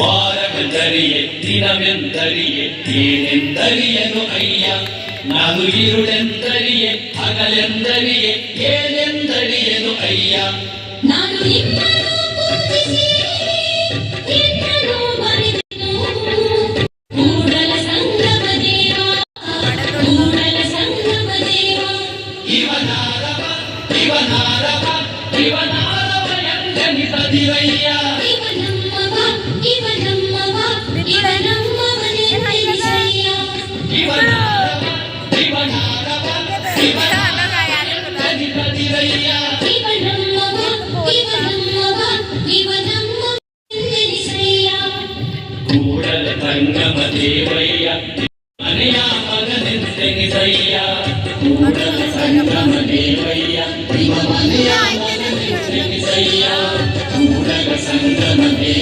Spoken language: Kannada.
ವಾರವೆಂದರಿಯೇ ದಿನವೆಂದರಿಯೇ ಏನೆಂದರಿಯನು ಅಯ್ಯ ನಾನು ಇರುಳೆಂದರಿಯೇ ಹಗಲೆಂದರಿಯೇ ಏನೆಂದರಿಯನು ಅಯ್ಯ ನಾನು ನಿನ್ನನ್ನು ಪೂಜಿಸಿ ನಿನ್ನನ್ನು ಮರೆತೆನು ಕೂಡಲ ಸಂಗಮ ದೇವ ಕೂಡಲ ಸಂಗಮ ದೇವ ಇವನಾರವ ಇವನಾರವ ಇವನಾರವ ಎಂದೆನಿಸದಿರಯ್ಯ ಇವನಮ್ಮವ ಇವನಮ್ಮವ ಇವನಮ್ಮವನೆಂದೆನಿಸಯ್ಯ ಇವನಾರವ ಇವನಾರವ ಇವನಾರವ ಎಂದೆನಿಸದಿರಯ್ಯ ಇವನಮ್ಮವ ಇವನಮ್ಮವ ಇವನಮ್ಮವನೆಂದೆನಿಸಯ್ಯ ಕೂಡಲ ಸಂಗಮ ದೇವಯ್ಯ ಮನೆಯ ಮಗನೆಂದೆನಿಸಯ್ಯ ಕೂಡಲ ಸಂಗಮ ದೇವಯ್ಯ ನಿಮ್ಮ ಮನೆಯ ಮಗನೆಂದೆನಿಸಯ್ಯ ಕೂಡಲ ಸಂಗಮ ದೇವ